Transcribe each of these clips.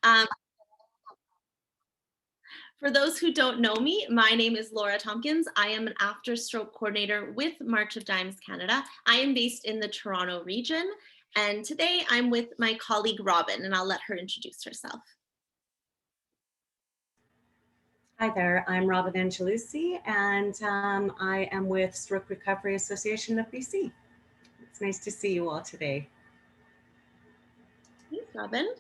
Um, for those who don't know me, my name is Laura Tompkins. I am an after stroke coordinator with March of Dimes Canada. I am based in the Toronto region, and today I'm with my colleague Robin, and I'll let her introduce herself. Hi there, I'm Robin Angelucci, and I am with Stroke Recovery Association of BC. It's nice to see you all today. Thanks, Robin.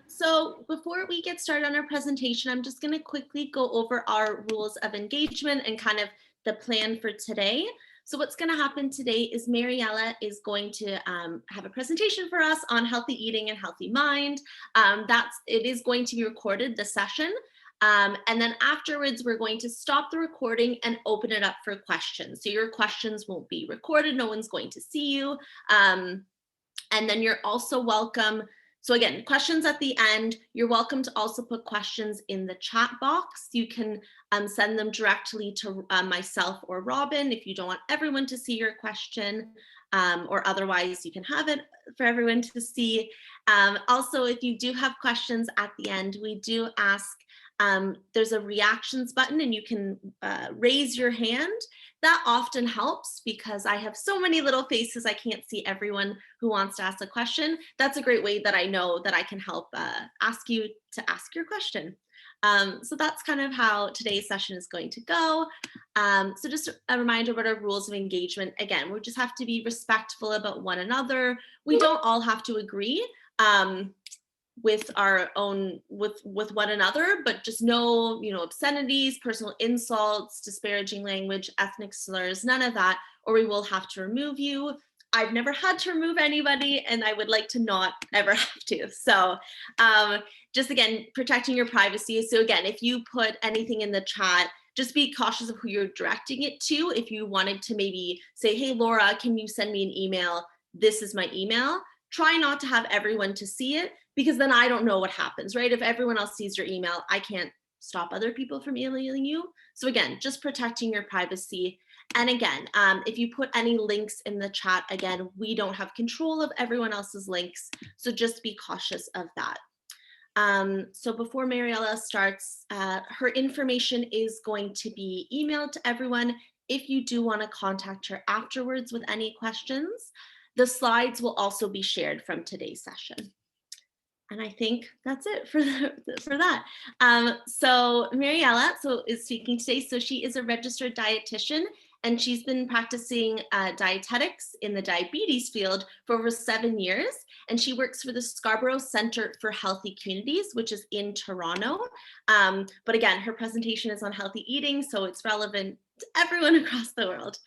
So before we get started on our presentation, I'm just going to quickly go over our rules of engagement and kind of the plan for today. So what's going to happen today is Mariella is going to have a presentation for us on healthy eating and healthy mind. It is going to be recorded, the session. And then afterwards, we're going to stop the recording and open it up for questions. So your questions won't be recorded. No one's going to see you. And then you're also welcome. So again, questions at the end, you're welcome to also put questions in the chat box. You can send them directly to myself or Robin if you don't want everyone to see your question, or otherwise you can have it for everyone to see. Also, if you do have questions at the end, we do ask, there's a reactions button and you can raise your hand. That often helps because I have so many little faces, I can't see everyone who wants to ask a question. That's a great way that I know that I can help ask you to ask your question. So that's kind of how today's session is going to go. So just a reminder about our rules of engagement. Again, we just have to be respectful about one another. We don't all have to agree with one another, but just no, obscenities, personal insults, disparaging language, ethnic slurs, none of that, or we will have to remove you. I've never had to remove anybody, and I would like to not ever have to. So just again, protecting your privacy. So again, if you put anything in the chat, just be cautious of who you're directing it to. If you wanted to maybe say, hey, Laura, can you send me an email? This is my email. Try not to have everyone to see it, because then I don't know what happens, right? If everyone else sees your email, I can't stop other people from emailing you. So again, just protecting your privacy. And again, if you put any links in the chat, again, we don't have control of everyone else's links. So just be cautious of that. So before Mariella starts, her information is going to be emailed to everyone. If you do want to contact her afterwards with any questions, the slides will also be shared from today's session. And I think that's it for that. So Mariella is speaking today. So she is a registered dietitian, and she's been practicing dietetics in the diabetes field for over 7 years. And she works for the Scarborough Centre for Healthy Communities, which is in Toronto. But again, her presentation is on healthy eating, so it's relevant to everyone across the world.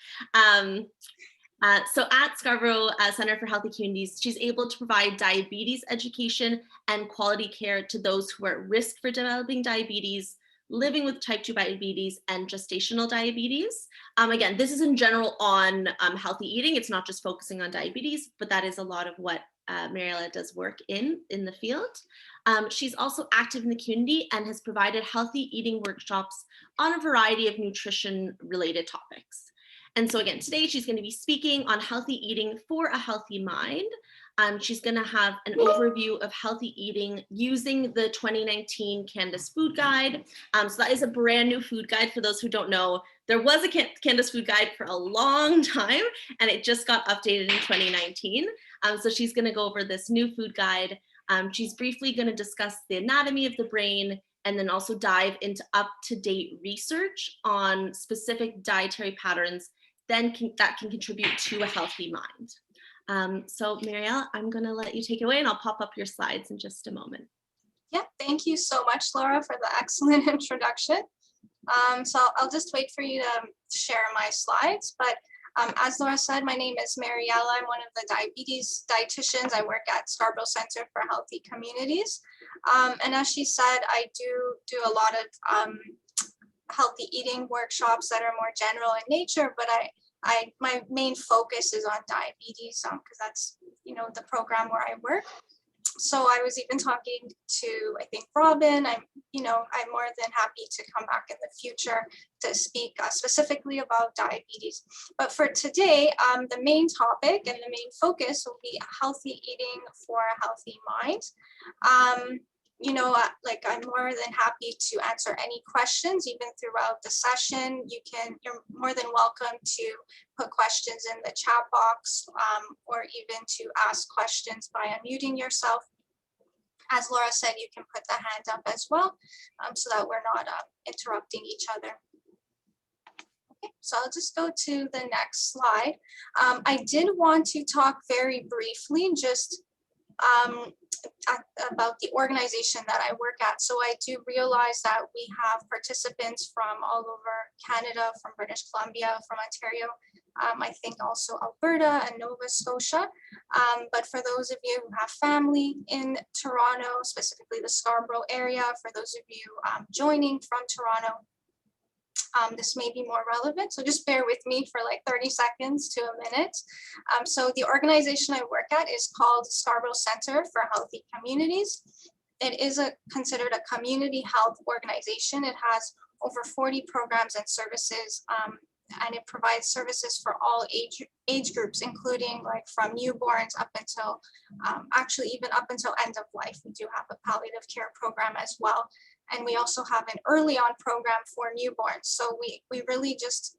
So at Scarborough Centre for Healthy Communities, she's able to provide diabetes education and quality care to those who are at risk for developing diabetes, living with type 2 diabetes, and gestational diabetes. Again, this is in general on healthy eating. It's not just focusing on diabetes, but that is a lot of what Mariella does work in the field. She's also active in the community and has provided healthy eating workshops on a variety of nutrition-related topics. And so again, today she's going to be speaking on healthy eating for a healthy mind. She's going to have an overview of healthy eating using the 2019 Canada's Food Guide. So that is a brand new food guide. For those who don't know, there was a Canada's Food Guide for a long time, and it just got updated in 2019. So she's going to go over this new food guide. She's briefly going to discuss the anatomy of the brain, and then also dive into up-to-date research on specific dietary patterns that can contribute to a healthy mind. So Mariella, I'm going to let you take it away, and I'll pop up your slides in just a moment. Yeah, thank you so much, Laura, for the excellent introduction. So I'll just wait for you to share my slides. But as Laura said, my name is Mariella. I'm one of the diabetes dietitians. I work at Scarborough Centre for Healthy Communities. And as she said, I do a lot of healthy eating workshops that are more general in nature, but my main focus is on diabetes because that's the program where I work. So I was even talking to, I think, Robin. I'm more than happy to come back in the future to speak specifically about diabetes. But for today, the main topic and the main focus will be healthy eating for a healthy mind. like I'm more than happy to answer any questions even throughout the session. You're more than welcome to put questions in the chat box or even to ask questions by unmuting yourself. As Laura said, you can put the hand up as well so that we're not interrupting each other. Okay, so I'll just go to the next slide. I did want to talk very briefly just about the organization that I work at. So I do realize that we have participants from all over Canada, from British Columbia, from Ontario, I think also Alberta and Nova Scotia. But for those of you who have family in Toronto, specifically the Scarborough area, for those of you joining from Toronto, this may be more relevant. So just bear with me for like 30 seconds to a minute. So the organization I work at is called Scarborough Centre for Healthy Communities. It is considered a community health organization. It has over 40 programs and services, and it provides services for all age groups, including like from newborns up until, actually even up until end of life. We do have a palliative care program as well. And we also have an early on program for newborns. So we really just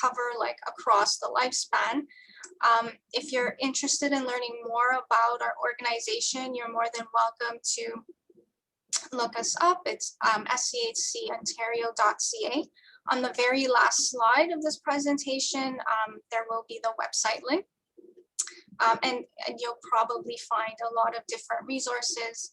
cover like across the lifespan. If you're interested in learning more about our organization, you're more than welcome to look us up. It's schcontario.ca. On the very last slide of this presentation, there will be the website link. And you'll probably find a lot of different resources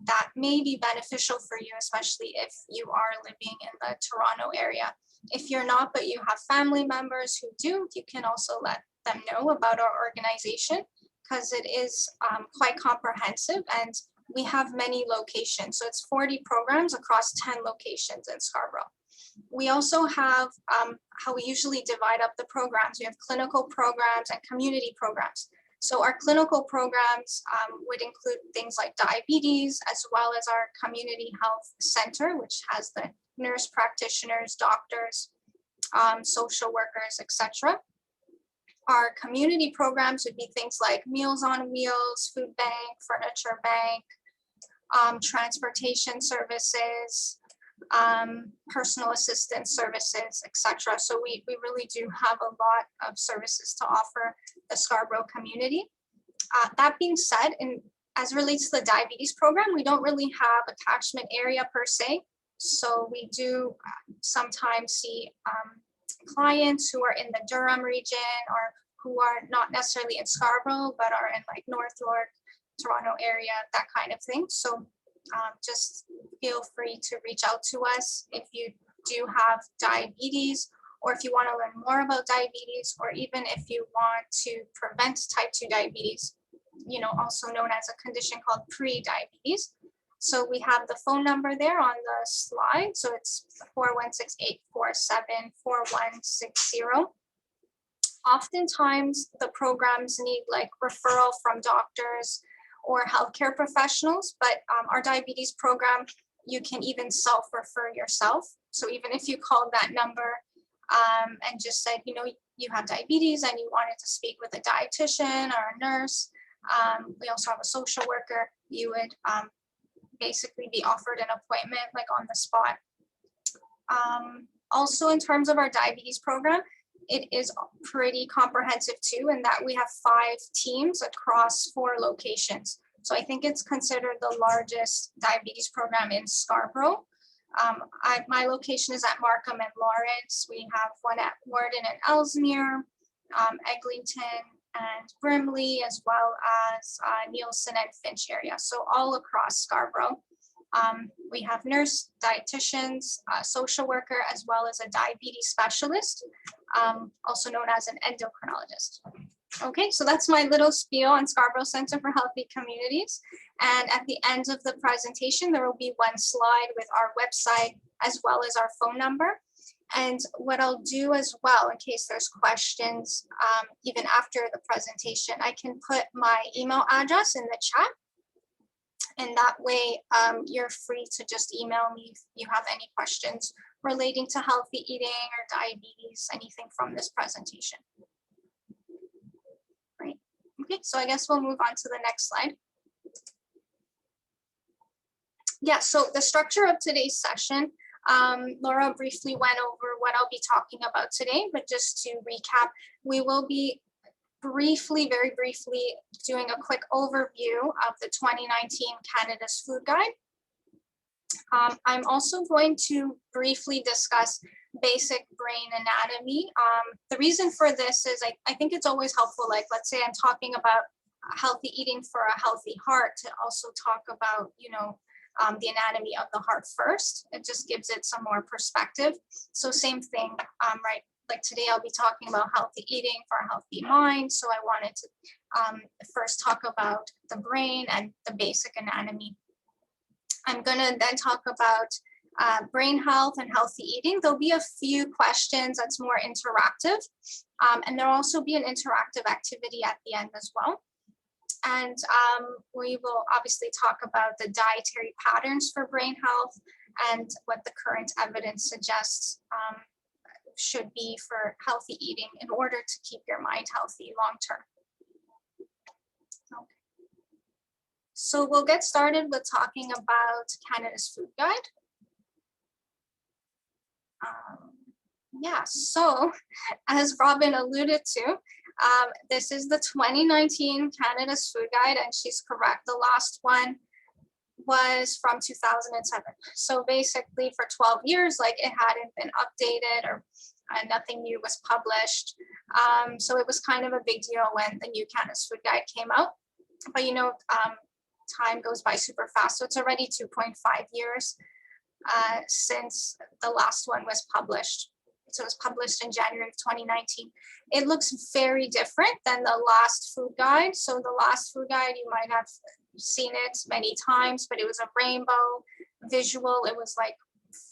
that may be beneficial for you, especially if you are living in the Toronto area. If you're not, but you have family members who do, you can also let them know about our organization because it is quite comprehensive and we have many locations. So it's 40 programs across 10 locations in Scarborough. We also have how we usually divide up the programs. We have clinical programs and community programs. So our clinical programs would include things like diabetes, as well as our community health center, which has the nurse practitioners, doctors, social workers, etc. Our community programs would be things like Meals on Wheels, Food Bank, Furniture Bank, transportation services, personal assistance services, etc. So we really do have a lot of services to offer the Scarborough community. That being said, as it relates to the diabetes program, we don't really have a catchment area per se. So we do sometimes see clients who are in the Durham region or who are not necessarily in Scarborough, but are in like North York, Toronto area, that kind of thing. So just feel free to reach out to us if you do have diabetes, or if you want to learn more about diabetes, or even if you want to prevent type 2 diabetes, also known as a condition called pre-diabetes. So we have the phone number there on the slide. So it's 416-847-4160. Oftentimes the programs need like referral from doctors or healthcare professionals, but our diabetes program, you can even self-refer yourself. So even if you called that number and just said, you have diabetes and you wanted to speak with a dietitian or a nurse, we also have a social worker, you would basically be offered an appointment like on the spot. Also, in terms of our diabetes program, it is pretty comprehensive too, in that we have 5 teams across 4 locations. So I think it's considered the largest diabetes program in Scarborough. My location is at Markham and Lawrence. We have one at Warden and Ellesmere, Eglinton and Brimley, as well as Nielsen and Finch area. So all across Scarborough. We have nurse, dietitians, social worker, as well as a diabetes specialist, also known as an endocrinologist. Okay, so that's my little spiel on Scarborough Centre for Healthy Communities. And at the end of the presentation, there will be one slide with our website as well as our phone number. And what I'll do as well, in case there's questions, even after the presentation, I can put my email address in the chat. And that way you're free to just email me if you have any questions relating to healthy eating or diabetes, anything from this presentation. Great. Okay, so I guess we'll move on to the next slide. Yeah, so the structure of today's session, Laura briefly went over what I'll be talking about today, but just to recap, we will be very briefly doing a quick overview of the 2019 Canada's Food Guide. I'm also going to briefly discuss basic brain anatomy. The reason for this is I think it's always helpful, like let's say I'm talking about healthy eating for a healthy heart, to also talk about, the anatomy of the heart first. It just gives it some more perspective. So same thing, right? Like today I'll be talking about healthy eating for a healthy mind. So I wanted to first talk about the brain and the basic anatomy. I'm gonna then talk about brain health and healthy eating. There'll be a few questions that's more interactive. And there'll also be an interactive activity at the end as well. And we will obviously talk about the dietary patterns for brain health and what the current evidence suggests should be for healthy eating in order to keep your mind healthy long term. Okay. So we'll get started with talking about Canada's Food Guide. Yeah, so as Robin alluded to, this is the 2019 Canada's Food Guide, and she's correct. The last one was from 2007. So basically for 12 years, like it hadn't been updated or nothing new was published. So it was kind of a big deal when the new Canada's Food Guide came out. But time goes by super fast. So it's already 2.5 years since the last one was published. So it was published in January of 2019. It looks very different than the last food guide. So the last food guide, you might have seen it many times, but it was a rainbow visual. It was like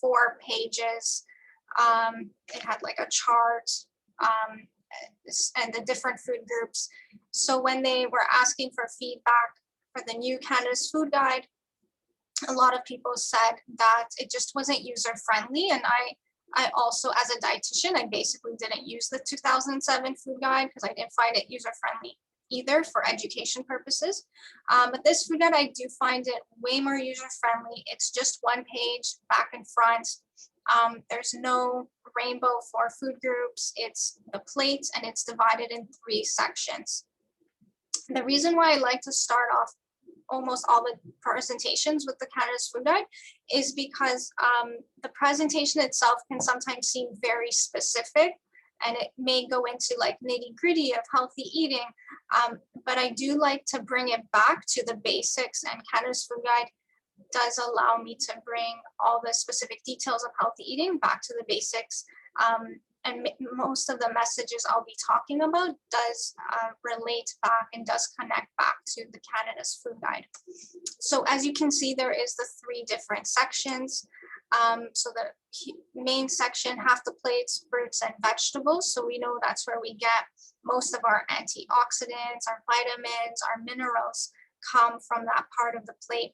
4 pages. It had like a chart and the different food groups. So when they were asking for feedback for the new Canada's Food Guide, a lot of people said that it just wasn't user friendly. And I also, as a dietitian, I basically didn't use the 2007 food guide because I didn't find it user friendly either for education purposes. But this food guide, I do find it way more user friendly. It's just 1 page back and front. There's no rainbow for food groups. It's the plate and it's divided in 3 sections. The reason why I like to start off almost all the presentations with the Canada's Food Guide is because the presentation itself can sometimes seem very specific and it may go into like nitty-gritty of healthy eating, but I do like to bring it back to the basics, and Canada's Food Guide does allow me to bring all the specific details of healthy eating back to the basics. And most of the messages I'll be talking about does relate back and does connect back to the Canada's Food Guide. So as you can see, there is the 3 different sections. So the main section, half the plates, fruits and vegetables. So we know that's where we get most of our antioxidants, our vitamins, our minerals come from that part of the plate.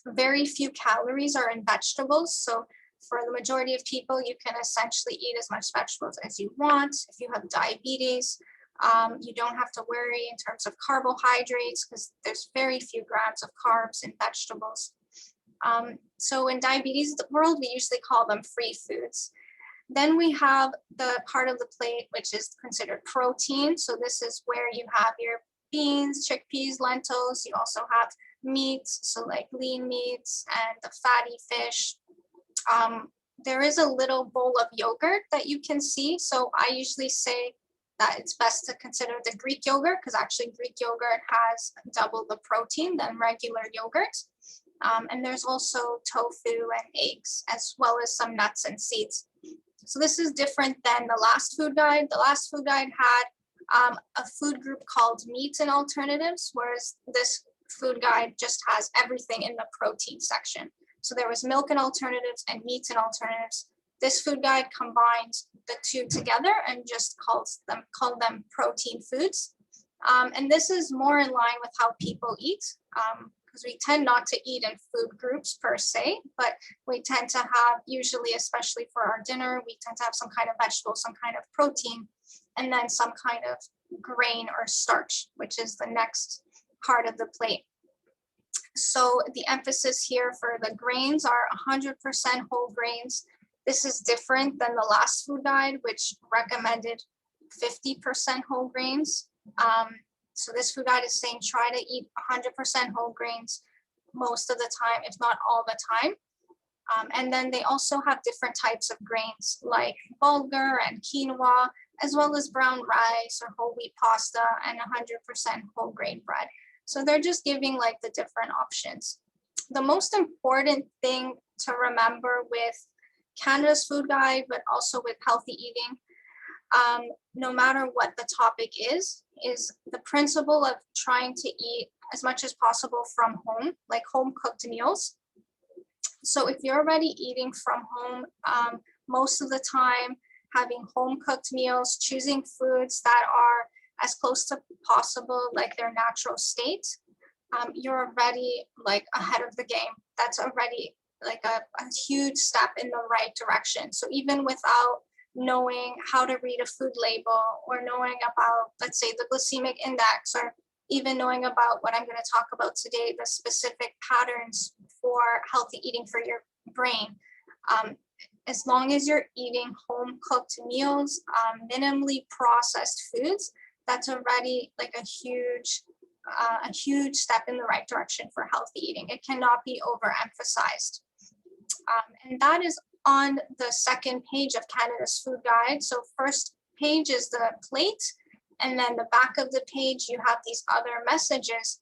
Very few calories are in vegetables. So for the majority of people, you can essentially eat as much vegetables as you want. If you have diabetes, you don't have to worry in terms of carbohydrates because there's very few grams of carbs in vegetables. So in diabetes world, we usually call them free foods. Then we have the part of the plate which is considered protein. So this is where you have your beans, chickpeas, lentils. You also have meats, so like lean meats and the fatty fish. There is a little bowl of yogurt that you can see. So I usually say that it's best to consider the Greek yogurt because actually Greek yogurt has double the protein than regular yogurt. And there's also tofu and eggs, as well as some nuts and seeds. So this is different than the last food guide. The last food guide had a food group called meats and alternatives, whereas this food guide just has everything in the protein section. So there was milk and alternatives and meats and alternatives. This food guide combines the 2 together and just called them protein foods. And this is more in line with how people eat, because we tend not to eat in food groups per se, but we tend to have, usually, especially for our dinner, we tend to have some kind of vegetable, some kind of protein, and then some kind of grain or starch, which is the next part of the plate. So the emphasis here for the grains are 100% whole grains. This is different than the last food guide, which recommended 50% whole grains. So this food guide is saying try to eat 100% whole grains most of the time, if not all the time. And then they also have different types of grains like bulgur and quinoa, as well as brown rice or whole wheat pasta and 100% whole grain bread. So they're just giving like the different options. The most important thing to remember with Canada's food guide, but also with healthy eating, no matter what the topic is the principle of trying to eat as much as possible from home, like home cooked meals. So if you're already eating from home, most of the time, having home cooked meals, choosing foods that are as close to possible, like their natural state, you're already like ahead of the game. That's already like a huge step in the right direction. So even without knowing how to read a food label or knowing about, let's say, the glycemic index, or even knowing about what I'm going to talk about today, the specific patterns for healthy eating for your brain. As long as you're eating home cooked meals, minimally processed foods, that's already like a huge step in the right direction for healthy eating. It cannot be overemphasized. And that is on the second page of Canada's food guide. So first page is the plate, and then the back of the page, you have these other messages.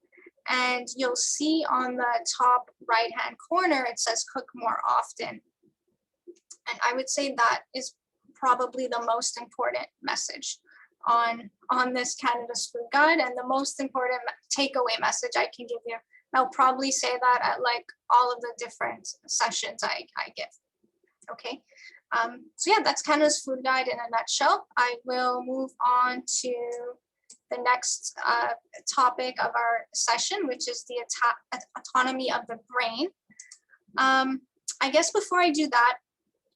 And you'll see on the top right-hand corner, it says cook more often. And I would say that is probably the most important message on this Canada's food guide, and the most important takeaway message I can give you. I'll probably say that at like all of the different sessions I give. Okay, so yeah, that's Canada's food guide in a nutshell. I will move on to the next topic of our session, which is the autonomy of the brain. I guess before I do that,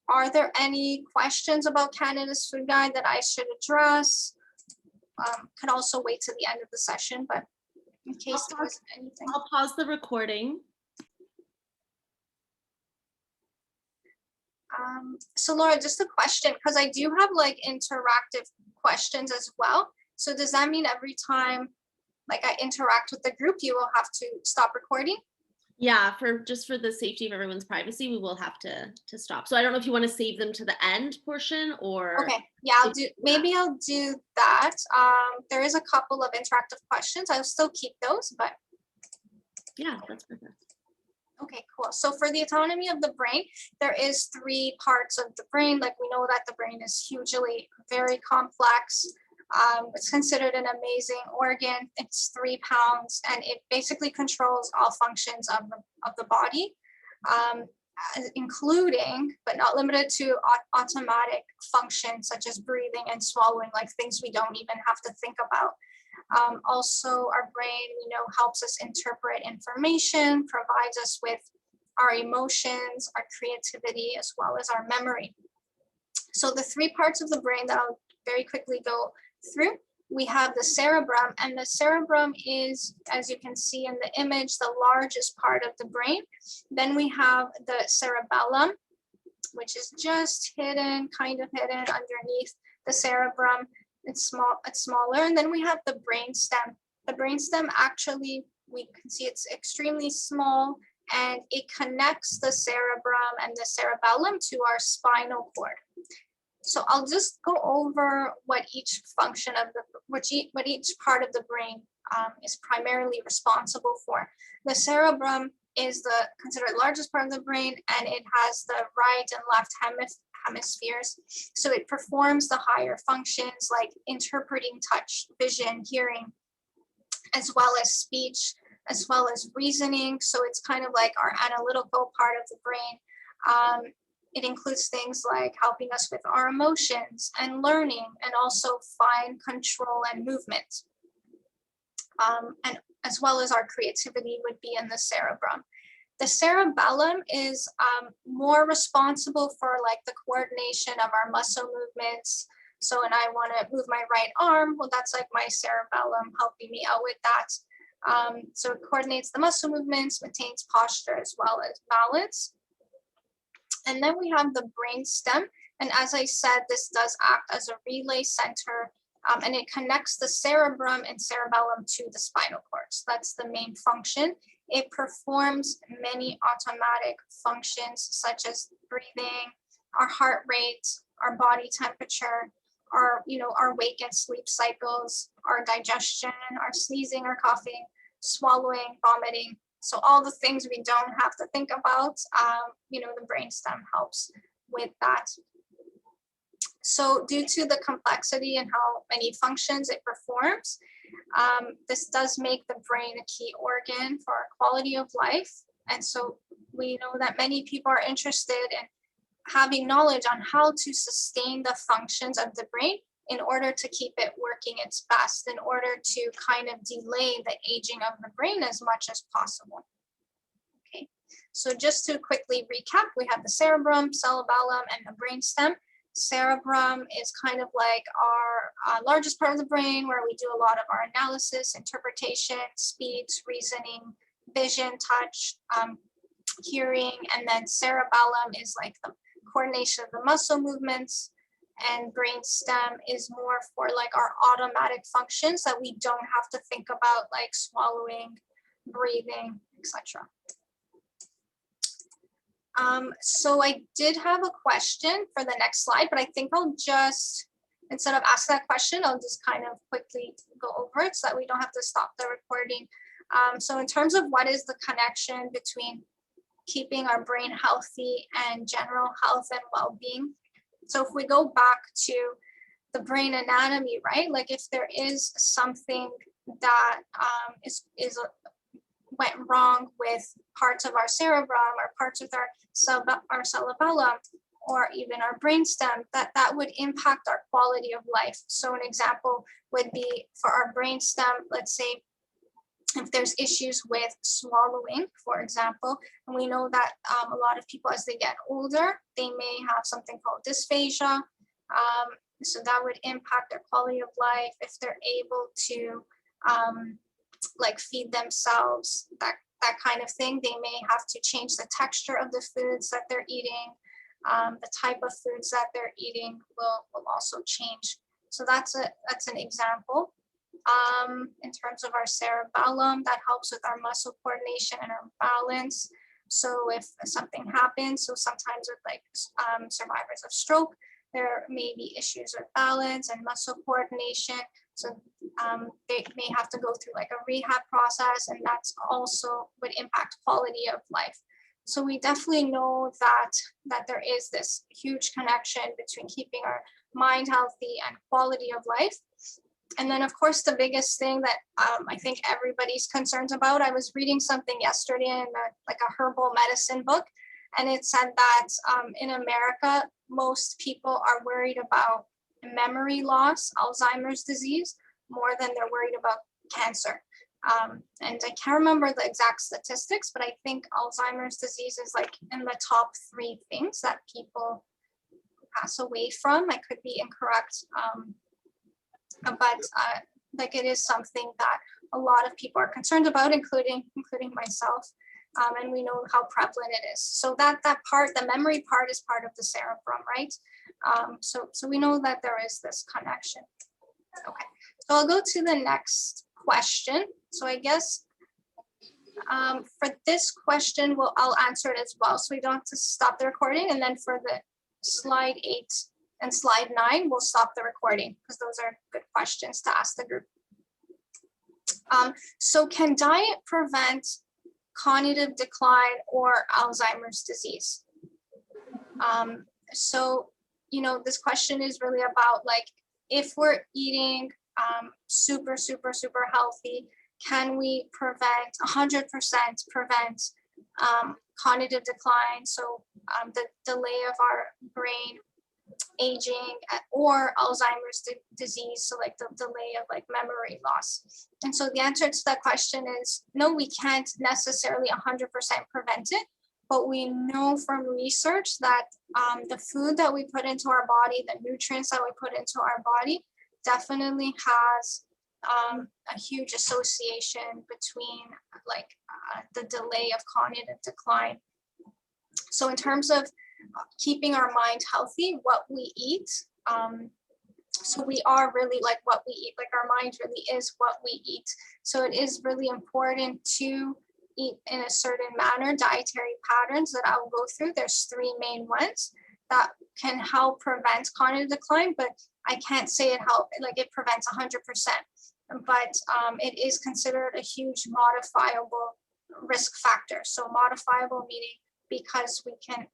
are there any questions about Canada's food guide that I should address? Could also wait to the end of the session, but in case there was anything. I'll pause the recording. So Laura, just a question, because I do have like interactive questions as well. So does that mean every time like I interact with the group, you will have to stop recording? Yeah, for the safety of everyone's privacy, we will have to stop. So I don't know if you want to save them to the end portion or. Okay, yeah, I'll do that. There is a couple of interactive questions. I'll still keep those, but. Yeah, that's perfect. Okay, cool. So for the autonomy of the brain, there is 3 parts of the brain. Like we know that the brain is hugely very complex. It's considered an amazing organ. It's 3 pounds, and it basically controls all functions of the body, including, but not limited to, automatic functions such as breathing and swallowing, like things we don't even have to think about. Also, our brain, helps us interpret information, provides us with our emotions, our creativity, as well as our memory. So the 3 parts of the brain that I'll very quickly go through, we have the cerebrum, and the cerebrum is, as you can see in the image, the largest part of the brain. Then we have the cerebellum, which is just kind of hidden underneath the cerebrum. It's smaller. And then we have the brainstem. The brainstem, actually, we can see it's extremely small, and it connects the cerebrum and the cerebellum to our spinal cord. So I'll just go over what each function of what each part of the brain is primarily responsible for. The cerebrum is the considered largest part of the brain, and it has the right and left hemispheres. So it performs the higher functions like interpreting touch, vision, hearing, as well as speech, as well as reasoning. So it's kind of like our analytical part of the brain. It includes things like helping us with our emotions and learning, and also fine control and movement. And as well as our creativity would be in the cerebrum. The cerebellum is more responsible for like the coordination of our muscle movements. So when I want to move my right arm, well, that's like my cerebellum helping me out with that. So it coordinates the muscle movements, maintains posture as well as balance. And then we have the brain stem. And as I said, this does act as a relay center, and it connects the cerebrum and cerebellum to the spinal cord. So that's the main function. It performs many automatic functions such as breathing, our heart rate, our body temperature, our wake and sleep cycles, our digestion, our sneezing or coughing, swallowing, vomiting. So all the things we don't have to think about, the brainstem helps with that. So due to the complexity and how many functions it performs, this does make the brain a key organ for our quality of life. And so we know that many people are interested in having knowledge on how to sustain the functions of the brain in order to keep it working its best, in order to kind of delay the aging of the brain as much as possible. Okay, so just to quickly recap, we have the cerebrum, cerebellum, and the brainstem. Cerebrum is kind of like our largest part of the brain, where we do a lot of our analysis, interpretation, speech, reasoning, vision, touch, hearing, and then cerebellum is like the coordination of the muscle movements, and brainstem is more for like our automatic functions that we don't have to think about, like swallowing, breathing, etc. So I did have a question for the next slide, but I think I'll just, instead of asking that question, I'll just kind of quickly go over it so that we don't have to stop the recording. So in terms of what is the connection between keeping our brain healthy and general health and well-being. So if we go back to the brain anatomy, right? Like if there is something that went wrong with parts of our cerebrum or parts of our cerebellum, or even our brainstem, that would impact our quality of life. So an example would be for our brainstem, let's say if there's issues with swallowing, for example, and we know that a lot of people as they get older, they may have something called dysphagia. So that would impact their quality of life if they're able to like feed themselves, that kind of thing. They may have to change the texture of the foods that they're eating. The type of foods that they're eating will also change. So that's an example. In terms of our cerebellum, that helps with our muscle coordination and our balance. So if something happens, so sometimes with like survivors of stroke, there may be issues with balance and muscle coordination. So they may have to go through like a rehab process, and that's also would impact quality of life. So we definitely know that there is this huge connection between keeping our mind healthy and quality of life. And then of course, the biggest thing that I think everybody's concerned about, I was reading something yesterday in like a herbal medicine book, and it said that in America, most people are worried about memory loss, Alzheimer's disease, more than they're worried about cancer. And I can't remember the exact statistics, but I think Alzheimer's disease is like in the top 3 things that people pass away from. I could be incorrect, but like it is something that a lot of people are concerned about, including myself. And we know how prevalent it is. So that part, the memory part, is part of the cerebrum, right? So we know that there is this connection. Okay, so I'll go to the next question. So I guess for this question, I'll answer it as well, so we don't have to stop the recording. And then for the slide 8 and slide 9, we'll stop the recording because those are good questions to ask the group. So can diet prevent cognitive decline or Alzheimer's disease? So, this question is really about like, if we're eating super healthy, can we 100% prevent cognitive decline? So the delay of our brain aging or Alzheimer's disease, so like the delay of like memory loss. And so the answer to that question is no, we can't necessarily 100% prevent it, but we know from research that the food that we put into our body, the nutrients that we put into our body, definitely has a huge association between like the delay of cognitive decline. So in terms of keeping our mind healthy, what we eat, so we are really like what we eat, like our mind really is what we eat. So it is really important to eat in a certain manner, dietary patterns that I'll go through. There's 3 main ones that can help prevent cognitive decline, but I can't say it prevents 100%, but it is considered a huge modifiable risk factor. So modifiable meaning because we can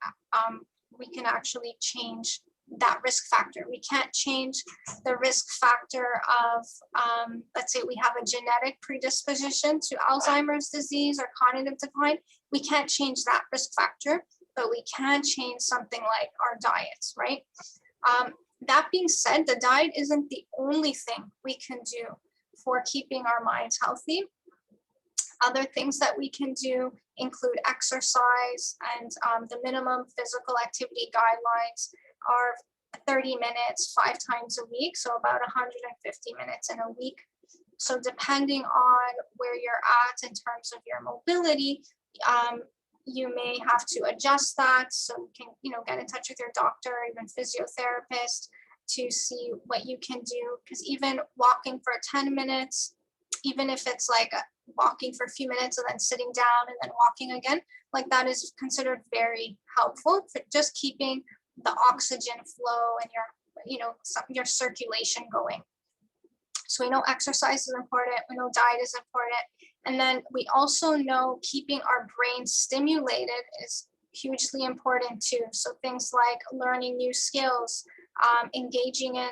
actually change that risk factor. We can't change the risk factor of, let's say we have a genetic predisposition to Alzheimer's disease or cognitive decline. We can't change that risk factor, but we can change something like our diets, right? That being said, the diet isn't the only thing we can do for keeping our minds healthy. Other things that we can do include exercise, and the minimum physical activity guidelines are 30 minutes 5 times a week, so about 150 minutes in a week. So depending on where you're at in terms of your mobility, you may have to adjust that. So you can, get in touch with your doctor, even physiotherapist, to see what you can do. Because even walking for 10 minutes, even if it's like walking for a few minutes and then sitting down and then walking again, like that is considered very helpful for just keeping the oxygen flow and your circulation going. So we know exercise is important, we know diet is important, and then we also know keeping our brain stimulated is hugely important too. So things like learning new skills, engaging in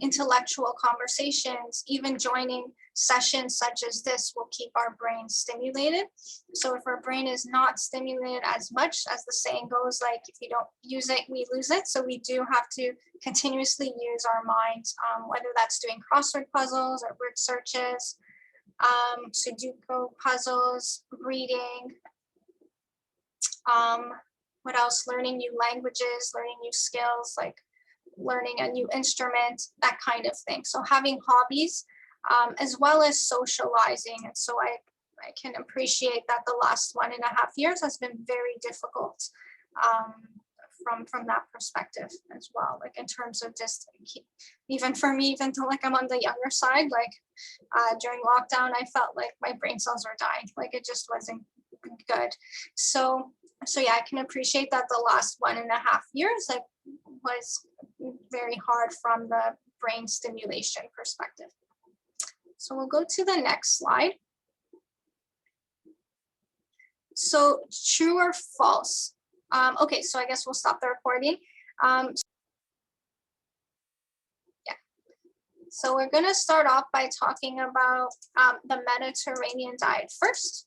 intellectual conversations, even joining sessions such as this will keep our brain stimulated. So if our brain is not stimulated as much, as the saying goes, like if you don't use it, we lose it. So we do have to continuously use our minds, whether that's doing crossword puzzles or word searches, Sudoku puzzles, reading, what else? Learning new languages, learning new skills, like learning a new instrument, that kind of thing. So having hobbies, as well as socializing. And so I can appreciate that the last 1.5 years has been very difficult from that perspective as well. Like in terms of just, even for me, even though like I'm on the younger side, like during lockdown, I felt like my brain cells were dying. Like it just wasn't good. So yeah, I can appreciate that the last 1.5 years like was very hard from the brain stimulation perspective. So we'll go to the next slide. So true or false? Okay, so I guess we'll stop the recording. Yeah. So we're gonna start off by talking about the Mediterranean diet first.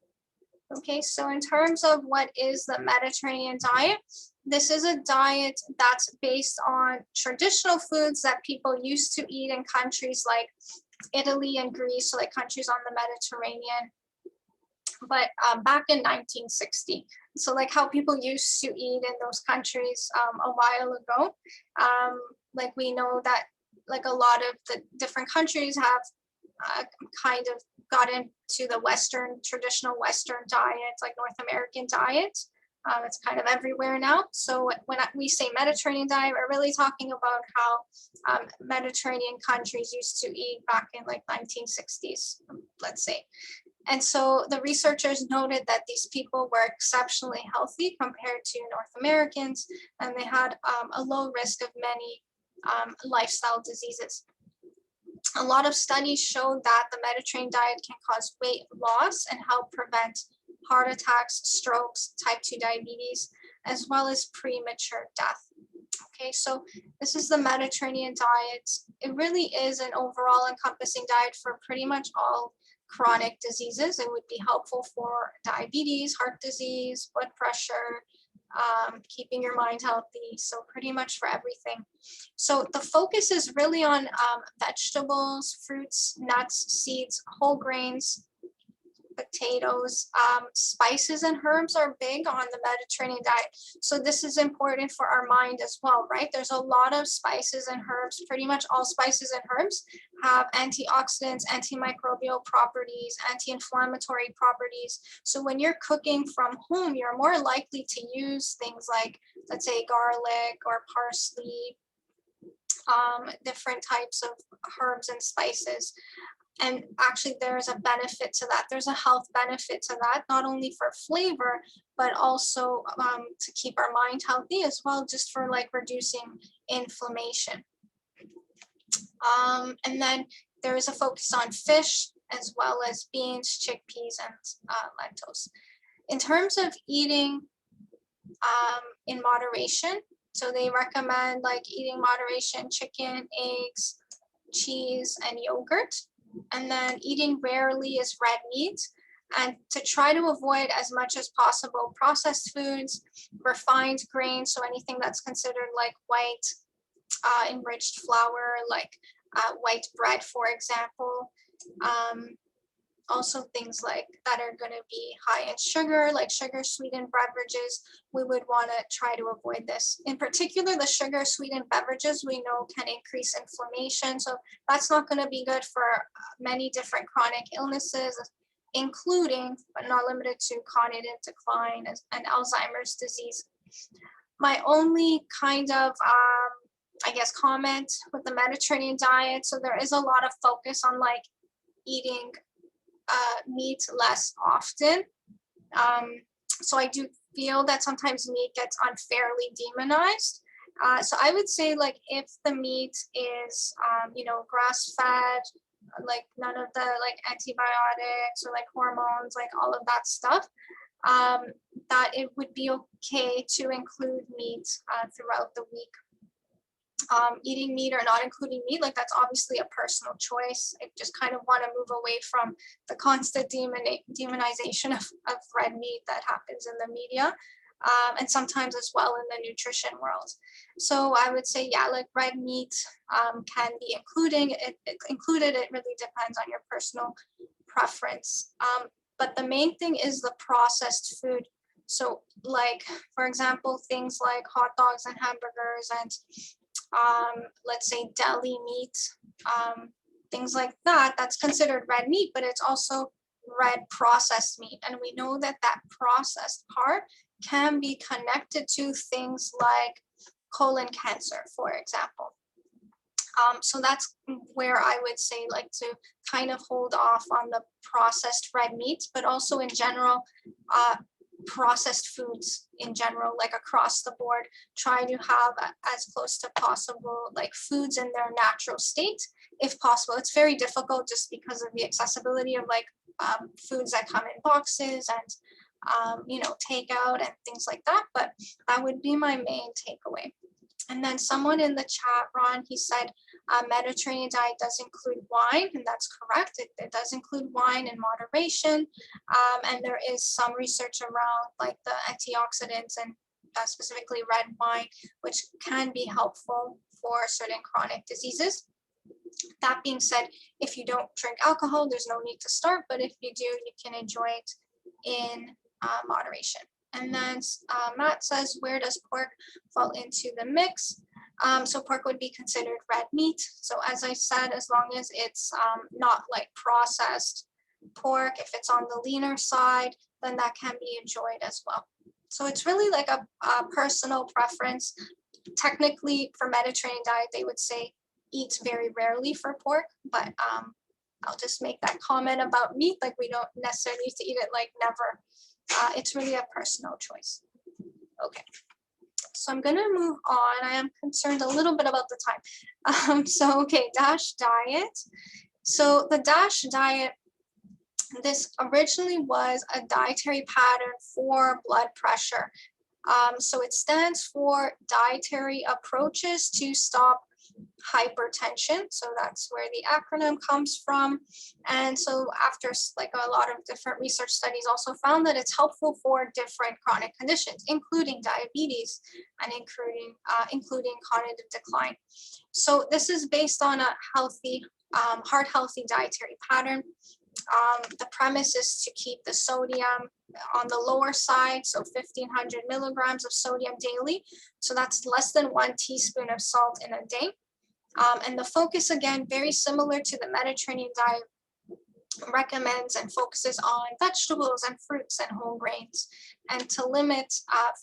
Okay, so in terms of what is the Mediterranean diet, this is a diet that's based on traditional foods that people used to eat in countries like Italy and Greece, so like countries on the Mediterranean, but back in 1960. So like how people used to eat in those countries a while ago. Like we know that like a lot of the different countries have kind of got into the traditional Western diets, like North American diet. It's kind of everywhere now. So when we say Mediterranean diet, we're really talking about how Mediterranean countries used to eat back in like 1960s, let's say. And so the researchers noted that these people were exceptionally healthy compared to North Americans, and they had a low risk of many lifestyle diseases. A lot of studies showed that the Mediterranean diet can cause weight loss and help prevent heart attacks, strokes, type 2 diabetes, as well as premature death. Okay, so this is the Mediterranean diet. It really is an overall encompassing diet for pretty much all chronic diseases. It would be helpful for diabetes, heart disease, blood pressure, keeping your mind healthy, so pretty much for everything. So the focus is really on vegetables, fruits, nuts, seeds, whole grains, potatoes. Spices and herbs are big on the Mediterranean diet. So this is important for our mind as well, right? There's a lot of spices and herbs. Pretty much all spices and herbs have antioxidants, antimicrobial properties, anti-inflammatory properties. So when you're cooking from home, you're more likely to use things like, let's say, garlic or parsley, different types of herbs and spices. And actually there's a benefit to that. There's a health benefit to that, not only for flavor, but also to keep our mind healthy as well, just for like reducing inflammation. And then there is a focus on fish as well as beans, chickpeas, and lentils. In terms of eating in moderation, so they recommend like eating moderation, chicken, eggs, cheese, and yogurt. And then eating rarely is red meat, and to try to avoid as much as possible processed foods, refined grains, so anything that's considered like white enriched flour, like white bread, for example. Also things like that are going to be high in sugar, like sugar sweetened beverages. We would want to try to avoid this. In particular, the sugar sweetened beverages we know can increase inflammation. So that's not going to be good for many different chronic illnesses, including, but not limited to, cognitive decline and Alzheimer's disease. My only kind of, I guess, comment with the Mediterranean diet, so there is a lot of focus on like eating meat less often. So I do feel that sometimes meat gets unfairly demonized. So I would say like if the meat is, grass-fed, like none of the like antibiotics or like hormones, like all of that stuff, that it would be okay to include meat throughout the week. Eating meat or not including meat, like that's obviously a personal choice. I just kind of want to move away from the constant demonization of red meat that happens in the media, and sometimes as well in the nutrition world. So I would say, yeah, like red meat can be included. It really depends on your personal preference. But the main thing is the processed food. So like, for example, things like hot dogs and hamburgers and let's say deli meat, things like that, that's considered red meat, but it's also red processed meat. And we know that that processed part can be connected to things like colon cancer, for example. So that's where I would say like to kind of hold off on the processed red meats, but also in general, processed foods in general, like across the board, try to have as close to possible like foods in their natural state if possible. It's very difficult just because of the accessibility of like foods that come in boxes and takeout and things like that, but that would be my main takeaway. And then someone in the chat, Ron, he said Mediterranean diet does include wine, and that's correct. It does include wine in moderation, and there is some research around like the antioxidants and specifically red wine, which can be helpful for certain chronic diseases. That being said, if you don't drink alcohol, there's no need to start, but if you do, you can enjoy it in moderation. And then Matt says, where does pork fall into the mix? So pork would be considered red meat. So as I said, as long as it's not like processed pork, if it's on the leaner side, then that can be enjoyed as well. So it's really like a personal preference. Technically, for Mediterranean diet, they would say eat very rarely for pork, but I'll just make that comment about meat, like we don't necessarily need to eat it like never. It's really a personal choice. Okay, so I'm gonna move on. I am concerned a little bit about the time. Okay, DASH diet. So the DASH diet, this originally was a dietary pattern for blood pressure. So it stands for Dietary Approaches to Stop Hypertension. So that's where the acronym comes from. And so after like a lot of different research studies also found that it's helpful for different chronic conditions, including diabetes and including cognitive decline. So this is based on a healthy, heart-healthy dietary pattern. The premise is to keep the sodium on the lower side, so 1,500 milligrams of sodium daily. So that's less than 1 teaspoon of salt in a day. And the focus, again, very similar to the Mediterranean diet, recommends and focuses on vegetables and fruits and whole grains, and to limit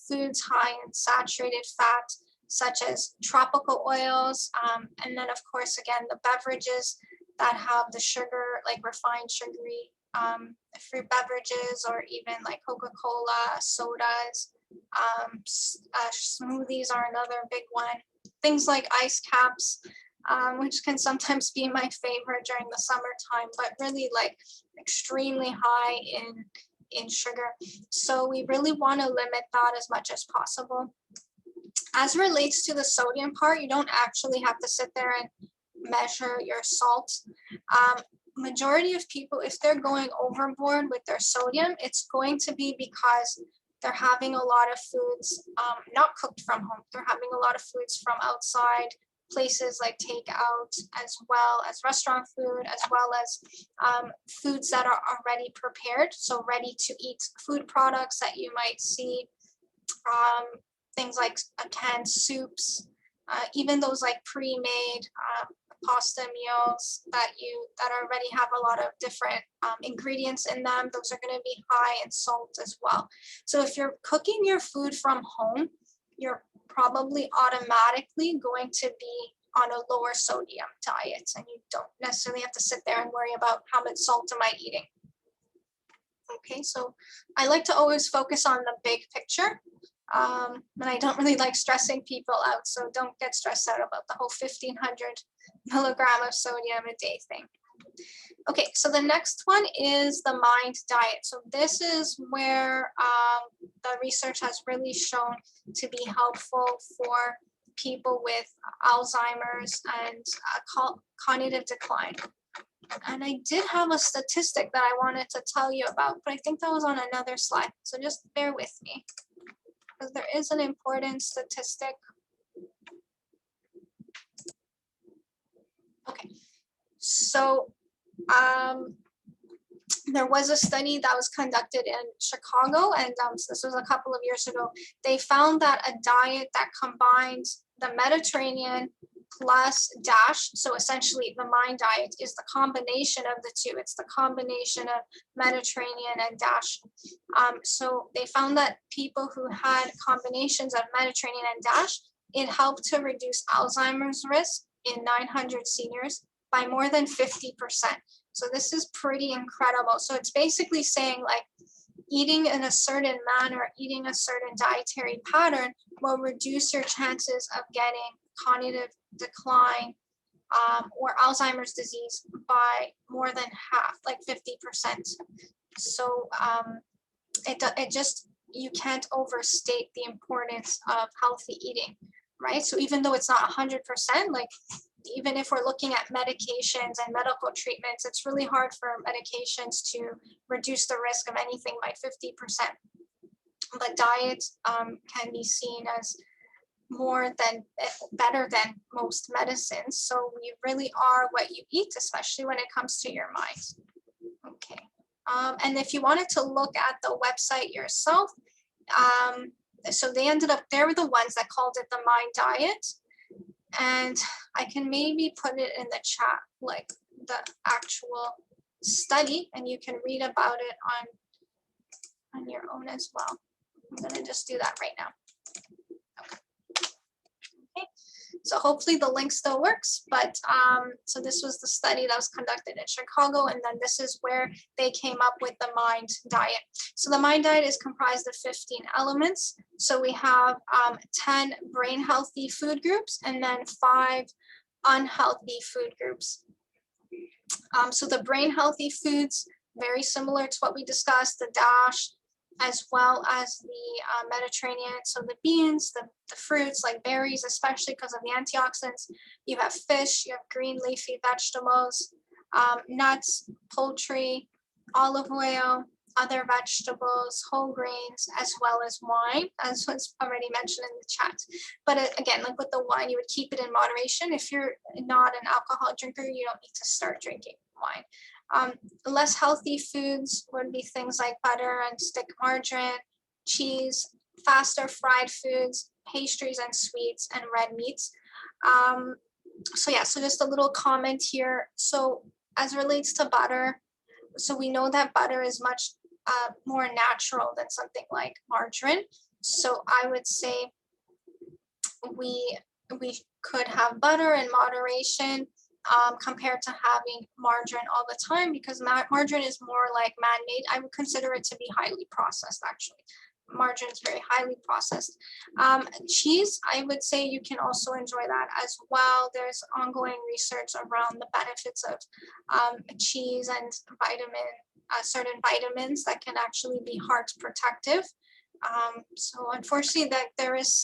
foods high in saturated fat, such as tropical oils, and then of course, again, the beverages that have the sugar, like refined sugary fruit beverages, or even like Coca-Cola, sodas, smoothies are another big one. Things like ice caps, which can sometimes be my favorite during the summertime, but really like extremely high in sugar. So we really want to limit that as much as possible. As relates to the sodium part, you don't actually have to sit there and measure your salt. Majority of people, if they're going overboard with their sodium, it's going to be because they're having a lot of foods not cooked from home. They're having a lot of foods from outside places like takeout, as well as restaurant food, as well as foods that are already prepared, so ready to eat food products that you might see, things like canned soups, even those like pre-made pasta meals that already have a lot of different ingredients in them. Those are going to be high in salt as well. So if you're cooking your food from home, you're probably automatically going to be on a lower sodium diet, and you don't necessarily have to sit there and worry about how much salt am I eating. Okay, so I like to always focus on the big picture, and I don't really like stressing people out, so don't get stressed out about the whole 1,500 milligram of sodium a day thing. Okay, so the next one is the MIND diet. So this is where the research has really shown to be helpful for people with Alzheimer's and cognitive decline. And I did have a statistic that I wanted to tell you about, but I think that was on another slide. So just bear with me, because there is an important statistic. Okay, so there was a study that was conducted in Chicago, and so this was a couple of years ago. They found that a diet that combines the Mediterranean plus DASH, so essentially the MIND diet is the combination of the two. It's the combination of Mediterranean and DASH. So they found that people who had combinations of Mediterranean and DASH, it helped to reduce Alzheimer's risk in 900 seniors by more than 50%. So this is pretty incredible. So it's basically saying like eating in a certain manner, eating a certain dietary pattern will reduce your chances of getting cognitive decline or Alzheimer's disease by more than half, like 50%. So it just, you can't overstate the importance of healthy eating, right? So even though it's not 100%, like even if we're looking at medications and medical treatments, it's really hard for medications to reduce the risk of anything by 50%. But diet can be seen as better than most medicines. So you really are what you eat, especially when it comes to your mind. Okay. And if you wanted to look at the website yourself, so they were the ones that called it the MIND diet. And I can maybe put it in the chat, like the actual study, and you can read about it on your own as well. I'm going to just do that right now. Okay. So hopefully the link still works, but so this was the study that was conducted in Chicago, and then this is where they came up with the MIND diet. So the MIND diet is comprised of 15 elements. So we have 10 brain healthy food groups and then 5 unhealthy food groups. So the brain healthy foods, very similar to what we discussed, the DASH, as well as the Mediterranean. So the beans, the fruits like berries, especially because of the antioxidants. You have fish, you have green leafy vegetables, nuts, poultry, olive oil, other vegetables, whole grains, as well as wine, as was already mentioned in the chat. But again, like with the wine, you would keep it in moderation. If you're not an alcohol drinker, you don't need to start drinking wine. Less healthy foods would be things like butter and stick margarine, cheese, faster fried foods, pastries and sweets, and red meats. So yeah, so just a little comment here. So as relates to butter, so we know that butter is much more natural than something like margarine. So I would say we could have butter in moderation compared to having margarine all the time, because margarine is more like man-made. I would consider it to be highly processed, actually. Margarine is very highly processed. Cheese, I would say you can also enjoy that as well. There's ongoing research around the benefits of cheese and certain vitamins that can actually be heart protective. So unfortunately, that there is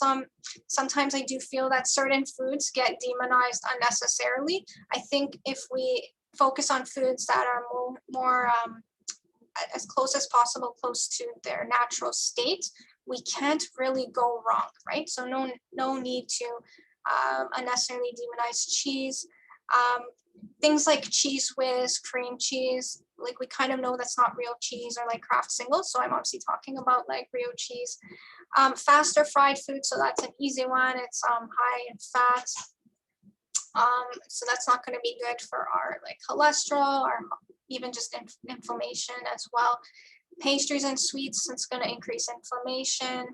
sometimes I do feel that certain foods get demonized unnecessarily. I think if we focus on foods that are more as close as possible, close to their natural state, we can't really go wrong, right? So no need to unnecessarily demonize cheese. Things like Cheese Whiz, cream cheese, like we kind of know that's not real cheese, or like Kraft singles. So I'm obviously talking about like real cheese. Faster fried food, so that's an easy one. It's high in fat. So that's not going to be good for our like cholesterol or even just inflammation as well. Pastries and sweets, it's going to increase inflammation,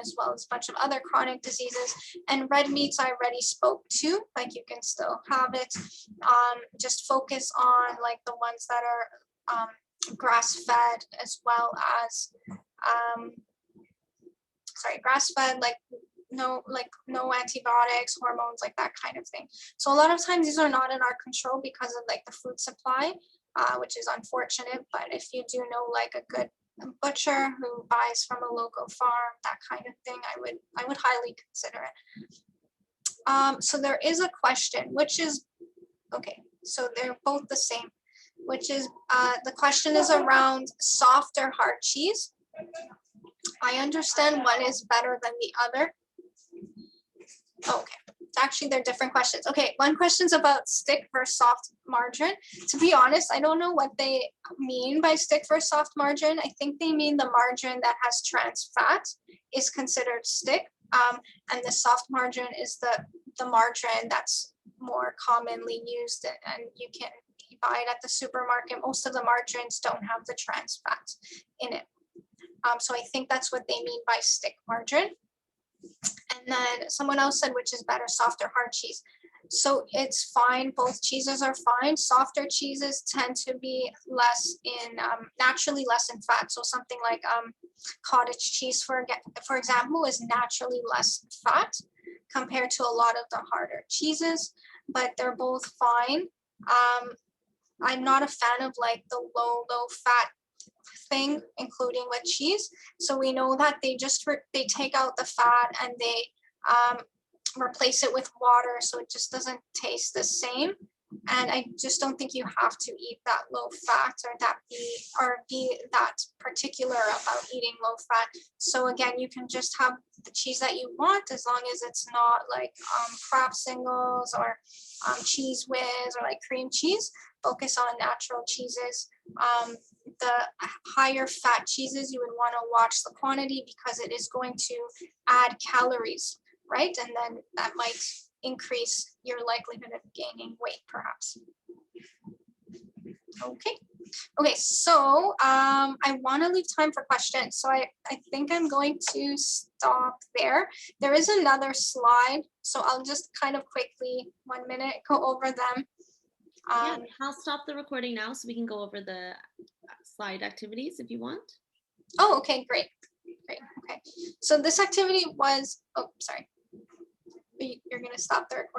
as well as a bunch of other chronic diseases. And red meats I already spoke to, like you can still have it. Just focus on like the ones that are grass-fed, as well as grass-fed, like no antibiotics, hormones, like that kind of thing. So a lot of times these are not in our control because of like the food supply, which is unfortunate. But if you do know like a good butcher who buys from a local farm, that kind of thing, I would highly consider it. So there is a question, which is okay. So they're both the same, which is the question is around soft or hard cheese. I understand one is better than the other. Okay, actually they're different questions. Okay, one question's about stick versus soft margarine. To be honest, I don't know what they mean by stick versus soft margarine. I think they mean the margarine that has trans fat is considered stick, and the soft margarine is the margarine that's more commonly used, and you can buy it at the supermarket. Most of the margarines don't have the trans fat in it. So I think that's what they mean by stick margarine. And then someone else said, which is better, soft or hard cheese? So it's fine. Both cheeses are fine. Softer cheeses tend to be less in, naturally less in fat. So something like cottage cheese, for example, is naturally less fat compared to a lot of the harder cheeses, but they're both fine. I'm not a fan of like the low fat thing, including with cheese. So we know that they take out the fat and they replace it with water, so it just doesn't taste the same. And I just don't think you have to eat that low fat or be that particular about eating low fat. So again, you can just have the cheese that you want, as long as it's not like Kraft singles or Cheese Whiz or like cream cheese. Focus on natural cheeses. The higher fat cheeses, you would want to watch the quantity, because it is going to add calories, right? And then that might increase your likelihood of gaining weight, perhaps. Okay, so I want to leave time for questions. So I think I'm going to stop there. There is another slide, so I'll just kind of quickly, 1 minute, go over them. Yeah, I'll stop the recording now so we can go over the slide activities if you want. Oh, okay, great. Okay, so this activity was, oh, sorry. You're going to stop the recording.